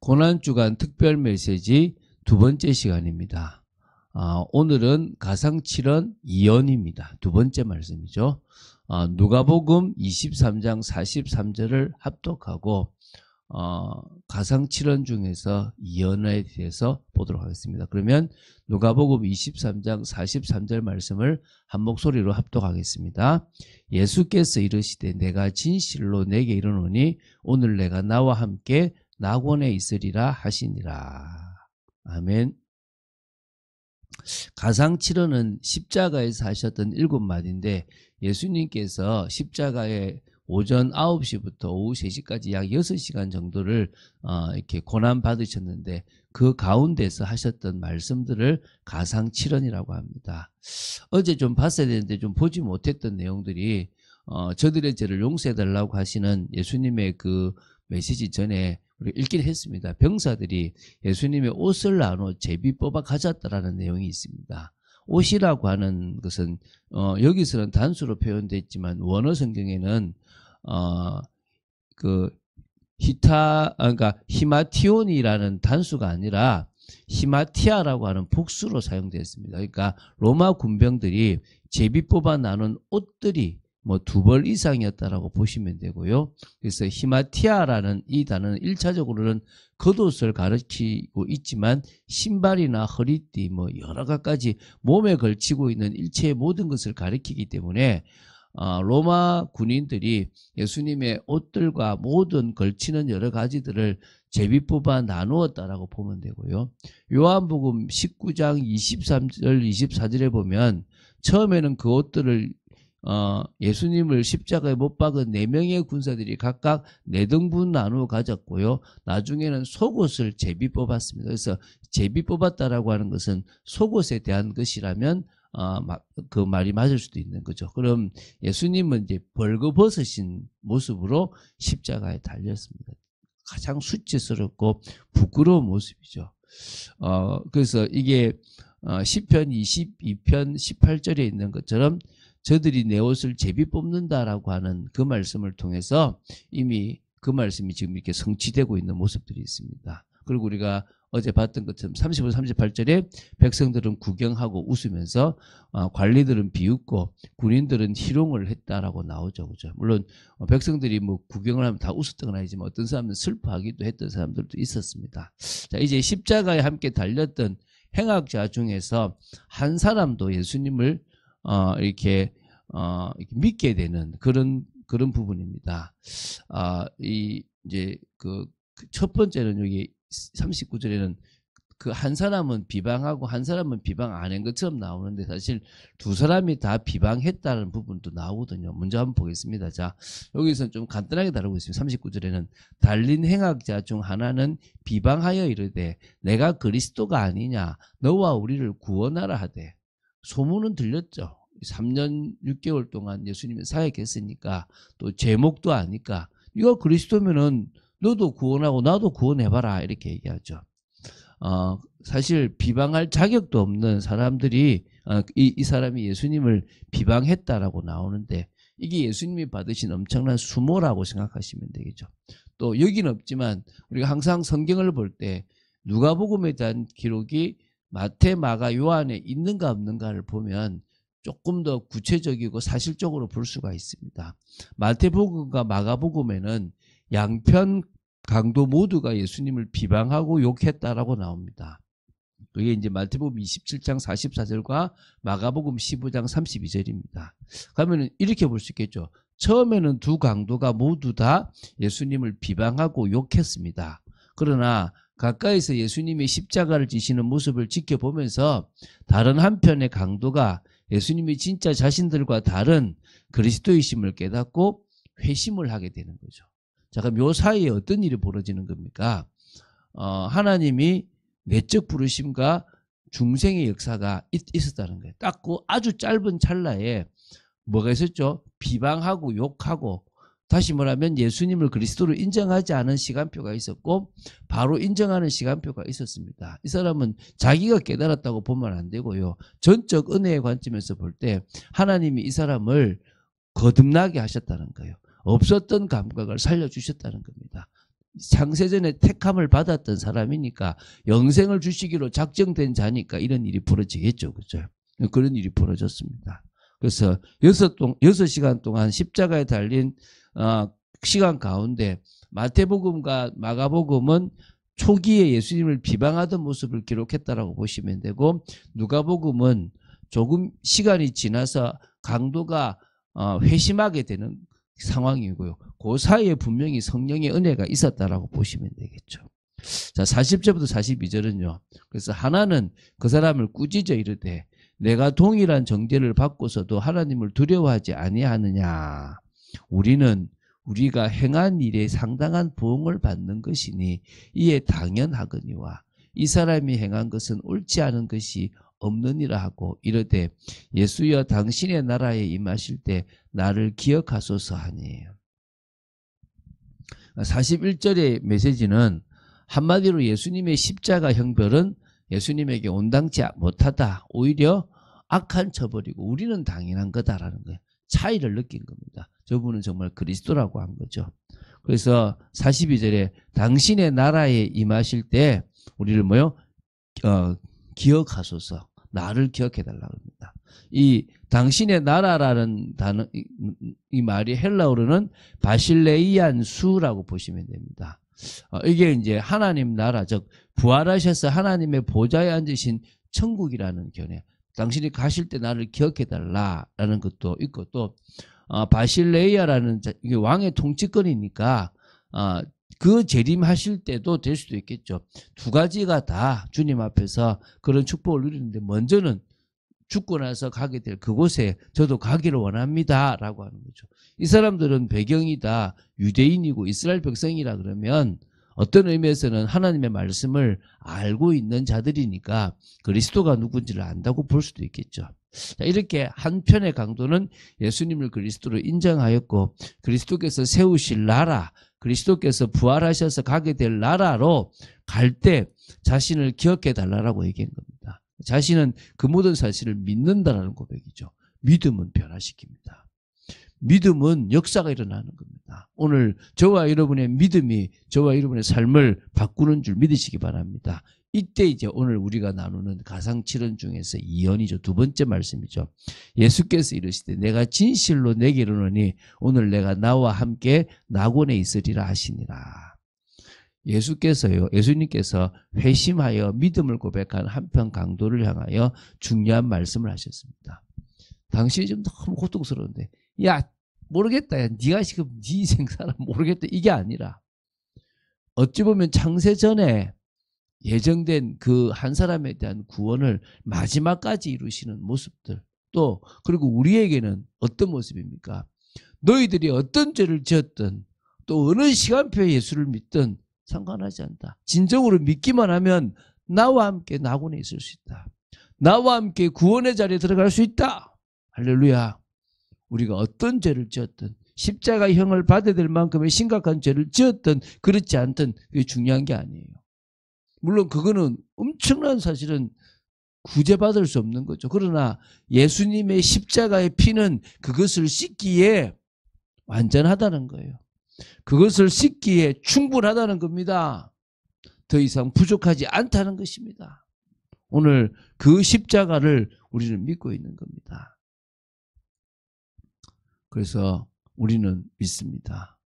고난주간 특별 메시지 두 번째 시간입니다. 오늘은 가상칠언 2연입니다. 두 번째 말씀이죠. 누가복음 23장 43절을 합독하고 가상칠언 중에서 2연에 대해서 보도록 하겠습니다. 그러면 누가복음 23장 43절 말씀을 한 목소리로 합독하겠습니다. 예수께서 이르시되 내가 진실로 내게 이르노니 오늘 내가 나와 함께 낙원에 있으리라 하시니라. 아멘. 가상칠언은 십자가에서 하셨던 7마디인데 예수님께서 십자가에 오전 9시부터 오후 3시까지 약 6시간 정도를 이렇게 고난 받으셨는데 그 가운데서 하셨던 말씀들을 가상칠언이라고 합니다. 어제 좀 봤어야 되는데 좀 보지 못했던 내용들이 저들의 죄를 용서해 달라고 하시는 예수님의 그 메시지 전에 우리가 읽긴 했습니다. 병사들이 예수님의 옷을 나눠 제비 뽑아 가졌다라는 내용이 있습니다. 옷이라고 하는 것은 여기서는 단수로 표현되어 있지만 원어 성경에는 그러니까 히마티온이라는 단수가 아니라 히마티아라고 하는 복수로 사용되었습니다. 그러니까 로마 군병들이 제비 뽑아 나눈 옷들이 뭐 2벌 이상이었다라고 보시면 되고요. 그래서 히마티아라는 이 단어는 1차적으로는 겉옷을 가리키고 있지만 신발이나 허리띠 뭐 여러 가지 몸에 걸치고 있는 일체의 모든 것을 가리키기 때문에 로마 군인들이 예수님의 옷들과 모든 걸치는 여러 가지들을 제비 뽑아 나누었다라고 보면 되고요. 요한복음 19장 23절 24절에 보면 처음에는 그 옷들을 예수님을 십자가에 못 박은 4명의 군사들이 각각 4등분 나누어 가졌고요. 나중에는 속옷을 제비 뽑았습니다. 그래서 제비 뽑았다라고 하는 것은 속옷에 대한 것이라면 그 말이 맞을 수도 있는 거죠. 그럼 예수님은 이제 벌거벗으신 모습으로 십자가에 달렸습니다. 가장 수치스럽고 부끄러운 모습이죠. 그래서 이게 시편 22편 18절에 있는 것처럼 저들이 내 옷을 제비 뽑는다라고 하는 그 말씀을 통해서 이미 그 말씀이 지금 이렇게 성취되고 있는 모습들이 있습니다. 그리고 우리가 어제 봤던 것처럼 35, 38절에 백성들은 구경하고 웃으면서 관리들은 비웃고 군인들은 희롱을 했다라고 나오죠. 그죠? 물론 백성들이 뭐 구경을 하면 다 웃었던 건 아니지만 어떤 사람은 슬퍼하기도 했던 사람들도 있었습니다. 자, 이제 십자가에 함께 달렸던 행악자 중에서 한 사람도 예수님을 이렇게 믿게 되는 그런 부분입니다. 이제 그 첫 번째는 여기 39절에는 그 한 사람은 비방하고 한 사람은 비방 안 한 것처럼 나오는데 사실 두 사람이 다 비방했다는 부분도 나오거든요. 먼저 한번 보겠습니다. 자, 여기서는 좀 간단하게 다루고 있습니다. 39절에는 달린 행악자 중 하나는 비방하여 이르되 내가 그리스도가 아니냐 너와 우리를 구원하라 하되. 소문은 들렸죠. 3년 6개월 동안 예수님이 사역했으니까 또 제목도 아니까 네가 그리스도면은 너도 구원하고 나도 구원해봐라 이렇게 얘기하죠. 사실 비방할 자격도 없는 사람들이 이 사람이 예수님을 비방했다라고 나오는데 이게 예수님이 받으신 엄청난 수모라고 생각하시면 되겠죠. 또 여기는 없지만 우리가 항상 성경을 볼 때 누가복음에 대한 기록이 마태, 마가, 요한에 있는가 없는가를 보면 조금 더 구체적이고 사실적으로 볼 수가 있습니다. 마태복음과 마가복음에는 양편 강도 모두가 예수님을 비방하고 욕했다라고 나옵니다. 그게 이제 마태복음 27장 44절과 마가복음 15장 32절입니다. 그러면 이렇게 볼 수 있겠죠. 처음에는 두 강도가 모두 다 예수님을 비방하고 욕했습니다. 그러나 가까이서 예수님이 십자가를 지시는 모습을 지켜보면서 다른 한편의 강도가 예수님이 진짜 자신들과 다른 그리스도이심을 깨닫고 회심을 하게 되는 거죠. 자, 그럼 요 사이에 어떤 일이 벌어지는 겁니까? 하나님이 내적 부르심과 중생의 역사가 있었다는 거예요. 딱 그 아주 짧은 찰나에 뭐가 있었죠? 비방하고 욕하고 다시 말하면 예수님을 그리스도로 인정하지 않은 시간표가 있었고 바로 인정하는 시간표가 있었습니다. 이 사람은 자기가 깨달았다고 보면 안 되고요. 전적 은혜의 관점에서 볼 때 하나님이 이 사람을 거듭나게 하셨다는 거예요. 없었던 감각을 살려주셨다는 겁니다. 창세전에 택함을 받았던 사람이니까 영생을 주시기로 작정된 자니까 이런 일이 벌어지겠죠. 그죠? 그런 일이 벌어졌습니다. 그래서 6시간 동안 십자가에 달린 시간 가운데 마태복음과 마가복음은 초기에 예수님을 비방하던 모습을 기록했다라고 보시면 되고, 누가복음은 조금 시간이 지나서 강도가 회심하게 되는 상황이고요. 그 사이에 분명히 성령의 은혜가 있었다라고 보시면 되겠죠. 자, 40절부터 42절은요. 그래서 하나는 그 사람을 꾸짖어 이르되 내가 동일한 정죄를 받고서도 하나님을 두려워하지 아니하느냐. 우리는 우리가 행한 일에 상당한 보응을 받는 것이니 이에 당연하거니와 이 사람이 행한 것은 옳지 않은 것이 없느니라 하고 이르되 예수여 당신의 나라에 임하실 때 나를 기억하소서 하니. 41절의 메시지는 한마디로 예수님의 십자가 형벌은 예수님에게 온당치 못하다. 오히려 악한 처벌이고 우리는 당연한 거다라는 거예요. 차이를 느낀 겁니다. 저분은 정말 그리스도라고 한 거죠. 그래서 42절에 당신의 나라에 임하실 때 우리를 기억하소서. 나를 기억해달라고 합니다. 이 당신의 나라라는 단어, 이 말이 헬라어로는 바실레이안 수라고 보시면 됩니다. 이게 이제 하나님 나라, 즉 부활하셔서 하나님의 보좌에 앉으신 천국이라는 견해. 당신이 가실 때 나를 기억해달라라는 것도 있고, 또 바실레이아라는 이게 왕의 통치권이니까 그 재림하실 때도 될 수도 있겠죠. 두 가지가 다 주님 앞에서 그런 축복을 누리는데, 먼저는 죽고 나서 가게 될 그곳에 저도 가기를 원합니다 라고 하는 거죠. 이 사람들은 배경이 다 유대인이고 이스라엘 백성이라 그러면 어떤 의미에서는 하나님의 말씀을 알고 있는 자들이니까 그리스도가 누군지를 안다고 볼 수도 있겠죠. 자, 이렇게 한편의 강도는 예수님을 그리스도로 인정하였고, 그리스도께서 세우실 나라, 그리스도께서 부활하셔서 가게 될 나라로 갈 때 자신을 기억해 달라고 얘기한 겁니다. 자신은 그 모든 사실을 믿는다라는 고백이죠. 믿음은 변화시킵니다. 믿음은 역사가 일어나는 겁니다. 오늘 저와 여러분의 믿음이 저와 여러분의 삶을 바꾸는 줄 믿으시기 바랍니다. 이때 이제 오늘 우리가 나누는 가상칠언 중에서 2연이죠. 두 번째 말씀이죠. 예수께서 이르시되 내가 진실로 내게 이르노니 오늘 내가 나와 함께 낙원에 있으리라 하시니라. 예수님께서 회심하여 믿음을 고백한 한편 강도를 향하여 중요한 말씀을 하셨습니다. 당신이 지금 너무 고통스러운데, 야 모르겠다, 야 네가 지금 네 인생 살아 모르겠다, 이게 아니라 어찌 보면 창세 전에 예정된 그 한 사람에 대한 구원을 마지막까지 이루시는 모습들, 또 그리고 우리에게는 어떤 모습입니까? 너희들이 어떤 죄를 지었든 또 어느 시간표에 예수를 믿든 상관하지 않다. 진정으로 믿기만 하면 나와 함께 낙원에 있을 수 있다. 나와 함께 구원의 자리에 들어갈 수 있다. 할렐루야. 우리가 어떤 죄를 지었든 십자가형을 받아야 될 만큼의 심각한 죄를 지었든 그렇지 않든 그게 중요한 게 아니에요. 물론 그거는 엄청난 사실은 구제받을 수 없는 거죠. 그러나 예수님의 십자가의 피는 그것을 씻기에 완전하다는 거예요. 그것을 씻기에 충분하다는 겁니다. 더 이상 부족하지 않다는 것입니다. 오늘 그 십자가를 우리는 믿고 있는 겁니다. 그래서 우리는 믿습니다.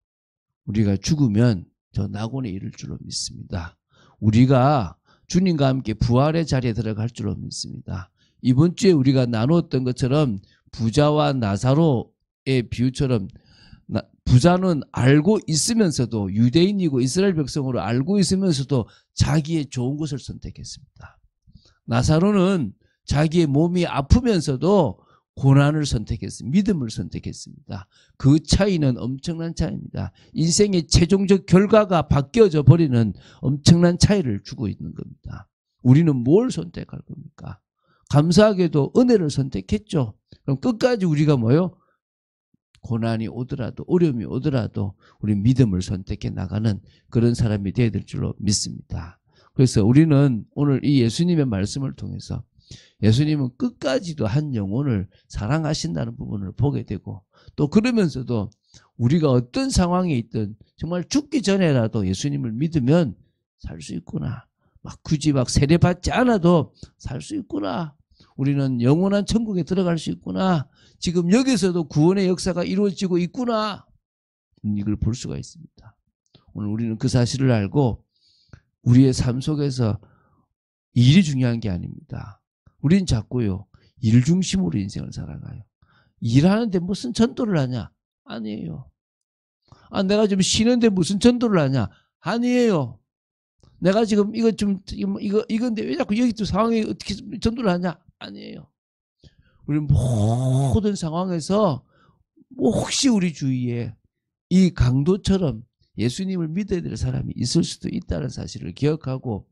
우리가 죽으면 저 낙원에 이를 줄로 믿습니다. 우리가 주님과 함께 부활의 자리에 들어갈 줄로 믿습니다. 이번 주에 우리가 나누었던 것처럼 부자와 나사로의 비유처럼 부자는 알고 있으면서도 유대인이고 이스라엘 백성으로 알고 있으면서도 자기의 좋은 것을 선택했습니다. 나사로는 자기의 몸이 아프면서도 고난을 선택했습니다. 믿음을 선택했습니다. 그 차이는 엄청난 차이입니다. 인생의 최종적 결과가 바뀌어져 버리는 엄청난 차이를 주고 있는 겁니다. 우리는 뭘 선택할 겁니까? 감사하게도 은혜를 선택했죠. 그럼 끝까지 우리가 고난이 오더라도 어려움이 오더라도 우리 믿음을 선택해 나가는 그런 사람이 되어야 될 줄로 믿습니다. 그래서 우리는 오늘 이 예수님의 말씀을 통해서 예수님은 끝까지도 한 영혼을 사랑하신다는 부분을 보게 되고, 또 그러면서도 우리가 어떤 상황에 있든 정말 죽기 전에라도 예수님을 믿으면 살 수 있구나. 굳이 세례받지 않아도 살 수 있구나. 우리는 영원한 천국에 들어갈 수 있구나. 지금 여기서도 구원의 역사가 이루어지고 있구나. 이걸 볼 수가 있습니다. 오늘 우리는 그 사실을 알고 우리의 삶 속에서 일이 중요한 게 아닙니다. 우린 자꾸요, 일 중심으로 인생을 살아가요. 일하는데 무슨 전도를 하냐? 아니에요. 내가 좀 쉬는데 무슨 전도를 하냐? 아니에요. 내가 지금 이건데 왜 자꾸 여기 또 상황에 어떻게 전도를 하냐? 아니에요. 우리 모든 상황에서 혹시 우리 주위에 이 강도처럼 예수님을 믿어야 될 사람이 있을 수도 있다는 사실을 기억하고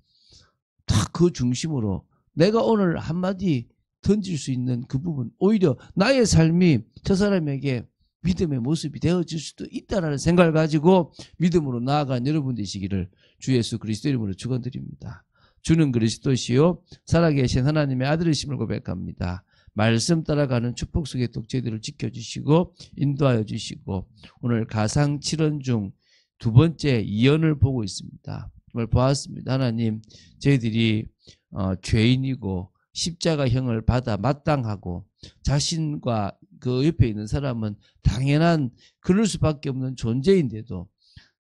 딱 그 중심으로 내가 오늘 한마디 던질 수 있는 그 부분, 오히려 나의 삶이 저 사람에게 믿음의 모습이 되어질 수도 있다는 생각을 가지고 믿음으로 나아간 여러분 되시기를 주 예수 그리스도 이름으로 축원드립니다. 주는 그리스도시요 살아계신 하나님의 아들이심을 고백합니다. 말씀 따라가는 축복 속의 독재들을 지켜주시고 인도하여 주시고, 오늘 가상 7원 중 두 번째 2연을 보고 있습니다. 정말 보았습니다. 하나님, 저희들이 죄인이고 십자가형을 받아 마땅하고 자신과 그 옆에 있는 사람은 당연한 그럴 수밖에 없는 존재인데도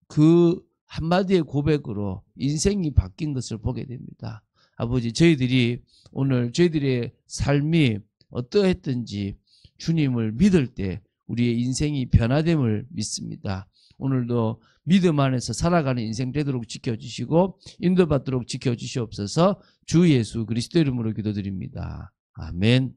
그 한마디의 고백으로 인생이 바뀐 것을 보게 됩니다. 아버지, 저희들이 오늘 저희들의 삶이 어떠했든지 주님을 믿을 때 우리의 인생이 변화됨을 믿습니다. 오늘도 믿음 안에서 살아가는 인생 되도록 지켜주시고 인도받도록 지켜주시옵소서. 주 예수 그리스도 이름으로 기도드립니다. 아멘.